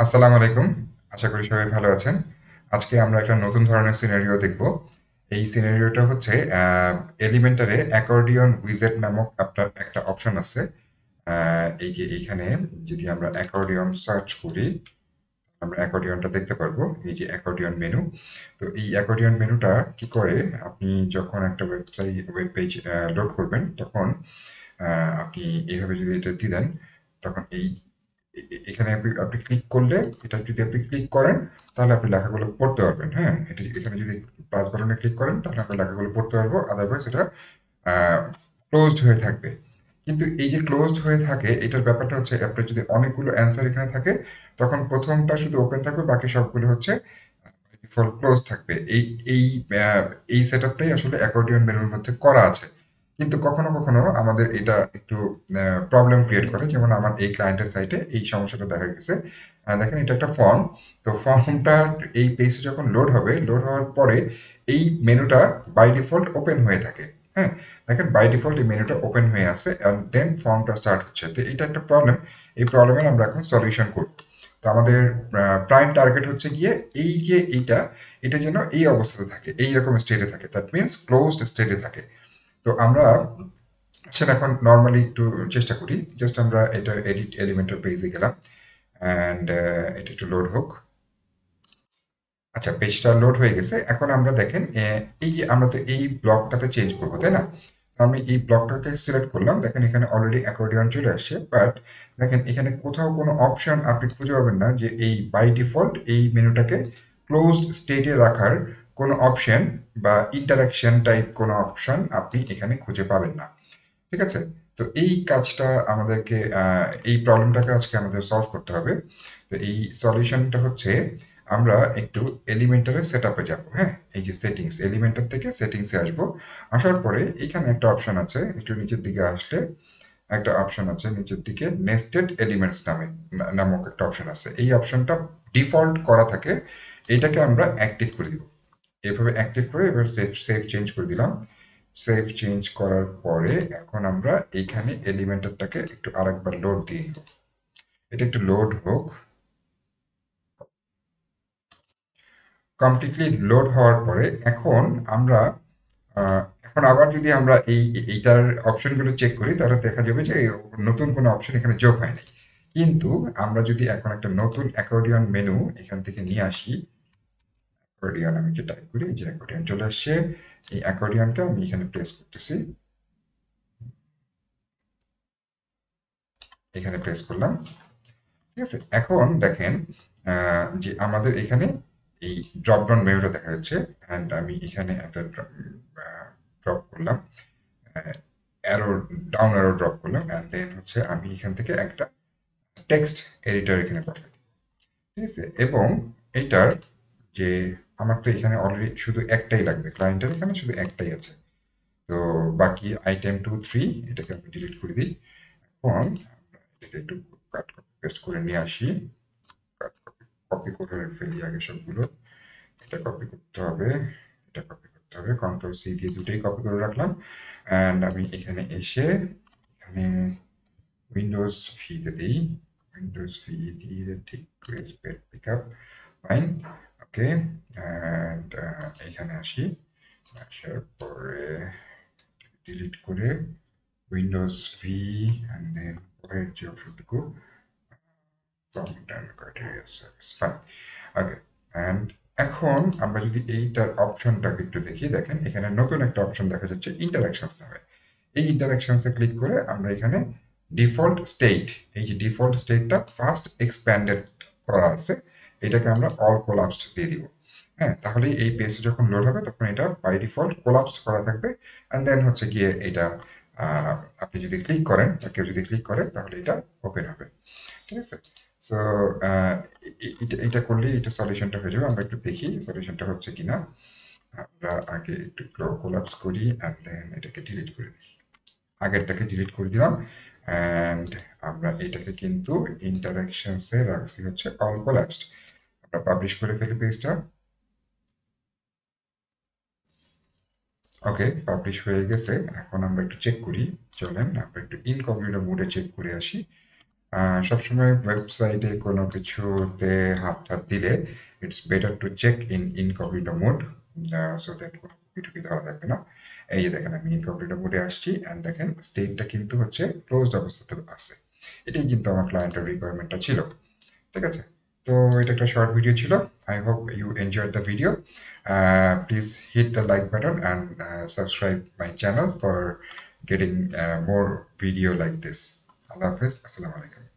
আসসালামু আলাইকুম। আশা করি সবাই ভালো আছেন। আজকে আমরা একটা নতুন ধরনের সিনারিও দেখব। এই সিনারিওটা হচ্ছে এলিমেন্টারে অ্যাকর্ডিয়ন উইজেট নামক একটা অপশন আছে। এই যে এইখানে যদি আমরা অ্যাকর্ডিয়ন সার্চ করি, আমরা অ্যাকর্ডিয়নটা দেখতে পারবো। এই যে অ্যাকর্ডিয়ন মেনু। তো এই অ্যাকর্ডিয়ন মেনুটা কি করে, আপনি যখন একটা ওয়েব পেজ লোড করবেন, তখন আপনি এইভাবে যদি এটা দিয়ে দেন, তখন এখানে আপনি ক্লিক করলে, এটা যদি আপনি ক্লিক করেন তাহলে আপনি লেখাগুলো পড়তে পারবেন। হ্যাঁ, এটি এখানে যদি প্লাস বাটনে ক্লিক করেন তাহলে আমরা লেখাগুলো পড়তে পারবো, আদারওয়াইজ এটা ক্লোজড হয়ে থাকবে। কিন্তু এই যে ক্লোজড হয়ে থাকে, এটার ব্যাপারটা হচ্ছে আপনার যদি অনেকগুলো অ্যান্সার এখানে থাকে, তখন প্রথমটা শুধু ওপেন থাকবে, বাকি সবগুলো হচ্ছে ডিফল্ট ক্লোজ থাকবে। এই এই সেটআপটাই আসলে অ্যাকর্ডিয়ন মেনুর মধ্যে করা আছে। কিন্তু কখনো কখনো আমাদের এটা একটু প্রবলেম ক্রিয়েট করে, যেমন আমার এই ক্লায়েন্টের সাইটে এই সমস্যাটা দেখা গেছে। দেখেন, এটা একটা ফর্ম। তো ফর্মটা এই পেজে যখন লোড হবে, লোড হওয়ার পরে এই মেনুটা বাই ডিফল্ট ওপেন হয়ে থাকে। হ্যাঁ, দেখেন বাই ডিফল্ট এই মেনুটা ওপেন হয়ে আছে, অ্যান্ড দেন ফর্মটা স্টার্ট হচ্ছে। তো এটা একটা প্রবলেম। এই প্রবলেমের আমরা এখন সলিউশন করব। তো আমাদের প্রাইম টার্গেট হচ্ছে গিয়ে এই যে এইটা, এটা যেন এই অবস্থাতে থাকে, এইরকম স্টেটে থাকে, দ্যাট মিনস ক্লোজড স্টেটে থাকে। তো আমরা সেটা এখন নর্মালি একটু চেষ্টা করি। জাস্ট আমরা এটা এডিট এলিমেন্টের পেজে গেলাম, অ্যান্ড এটা একটু লোড হোক। আচ্ছা, পেজটা লোড হয়ে গেছে। এখন আমরা দেখেন, এই যে আমরা তো এই ব্লকটাতে চেঞ্জ করবো, তাই না? তো আমি এই ব্লকটাকে সিলেক্ট করলাম। দেখেন এখানে অলরেডি অ্যাকর্ডিয়ন চলে আসছে, বাট দেখেন এখানে কোথাও কোনো অপশন আপনি খুঁজে পাবেন না যে এই বাই ডিফল্ট এই মেনুটাকে ক্লোজড স্টেটে রাখার কোনো অপশন বা ইন্টারাকশন টাইপ কোনো অপশন আপনি এখানে খুঁজে পাবেন না। ঠিক আছে? তো এই কাজটা আমাদেরকে, এই প্রবলেমটাকে আজকে আমাদের সলভ করতে হবে। তো এই সলিউশনটা হচ্ছে, আমরা একটু এলিমেন্টারের সেট আপে যাবো। হ্যাঁ, এই যে সেটিংস, এলিমেন্টার থেকে সেটিংসে আসবো। আসার পরে এখানে একটা অপশন আছে, একটু নিচের দিকে আসলে একটা অপশন আছে নিচের দিকে, নেস্টেড এলিমেন্টস নামক একটা অপশন আছে। এই অপশনটা ডিফল্ট করা থাকে, এটাকে আমরা অ্যাক্টিভ করে দিব। এভাবে অ্যাক্টিভ করে এবার সেভ সেভ চেঞ্জ করে দিলাম। সেভ চেঞ্জ করার পরে এখন আমরা এইখানে এলিমেন্টারটাকে একটু আরেকবার লোড দিয়ে নিব। এটা একটু লোড হোক। কমপ্লিটলি লোড হওয়ার পরে এখন আমরা, এখন আবার যদি আমরা এইটার অপশনগুলো চেক করি, তাহলে দেখা যাবে যে নতুন কোনো অপশন এখানে যোগ হয়নি। কিন্তু আমরা যদি এখন একটা নতুন অ্যাকর্ডিয়ন মেনু এখান থেকে নিয়ে আসি, অ্যাকর্ডিয়ন আমি যে টাইপ করি, যে অ্যাকর্ডিয়ন চলে আসছে। এই অ্যাকর্ডিয়নটা আমি এখানে প্রেস করতেছি, এখানে প্রেস করলাম। ঠিক আছে, এখন দেখেন যে আমাদের এখানে এই ড্রপ ডাউন মেনুটা দেখা যাচ্ছে, অ্যান্ড আমি এখানে একটা ড্রপ করলাম, অ্যারো, ডাউন অ্যারো ড্রপ করলাম, অ্যান্ড দেন হচ্ছে আমি এখান থেকে একটা টেক্সট এডিটর এখানে পাঠাই। ঠিক আছে, এবং এইটার যে, আমার তো এখানে অলরেডি শুধু একটাই লাগবে, ক্লায়েন্টের এখানে শুধু একটাই আছে। তো বাকি আইটেম 2 3 এটাকে আমি ডিলিট করে দিই। এখন আমরা এটাকে একটু কাট কপি পেস্ট করে নিয়ে আসি। কপি করে ফেলি আগে সবগুলো। এটা কপি করতে হবে, এটা কপি করতে হবে, কন্ট্রোল সি দিয়ে দুটোই কপি করে রাখলাম। অ্যান্ড আমি এখানে এসে এখানে উইন্ডোজ ভিতে দিই, উইন্ডোজ ভি দিয়ে ঠিক pick up, fine, okay. And এখানে আসি, আসার পরে ডিলিট করে উইন্ডোজ ভি, অ্যান্ড দেন পরের যে অপশনটুকু, and criteria service, fine, okay. And এখন আমরা যদি এইটার অপশনটাকে একটু দেখি, দেখেন এখানে নতুন একটা অপশন দেখা যাচ্ছে, ইন্টারাকশনস নামে। এই ইন্টারাকশনসে ক্লিক করে আমরা এখানে ডিফল্ট স্টেট, এই যে ডিফল্ট স্টেটটা ফার্স্ট এক্সপ্যান্ডেড করা আছে, এটাকে আমরা অল কোলাপসড দিয়ে দিব। হ্যাঁ, তাহলে এই পেজটা যখন লোড হবে তখন এটা বাই ডিফল্ট কোলাপসড করা থাকবে, অ্যান্ড দেন হচ্ছে গিয়ে এটা, আপনি যদি ক্লিক করেন বা কেউ যদি ক্লিক করে তাহলে এটা ওপেন হবে। ঠিক আছে? সো এটা এটা করলেই এটা সলিউশনটা হয়ে যাবে। আমরা একটু দেখি সলিউশনটা হচ্ছে কিনা। আমরা আগে একটু কোলাপস করি, অ্যান্ড দেন এটাকে ডিলিট করে দিই। আগেরটাকে ডিলিট করে দিলাম, অ্যান্ড আমরা এটাকে কিন্তু ইন্টারাকশনসে রাখছি হচ্ছে অল কোলাপসড। আমরা পাবলিশ করে ফেলি পেজটা। ওকে, পাবলিশ হয়ে গেছে। এখন আমরা একটু চেক করি, চলেন আমরা একটু ইনকগনিটো মোডে চেক করে আসি। সবসময় ওয়েবসাইটে কোনো কিছুতে হাত দিলে it's better to check in incognito mode, so that কোনো কুকি ধরা থাকবে না। এই যে দেখেন আমি ইনকগনিটো মোডে আসছি অ্যান্ড দেখেন স্টেটটা কিন্তু হচ্ছে ক্লোজড অবস্থাতে আছে। এটাই কিন্তু আমার ক্লায়েন্টের রিকোয়ারমেন্টটা ছিল। ঠিক আছে? তো এটা একটা শর্ট ভিডিও ছিল। I hope you enjoyed the video. Please hit the like button and subscribe my channel for getting more video like this. আল্লাহ হাফেজ। আসসালামু আলাইকুম।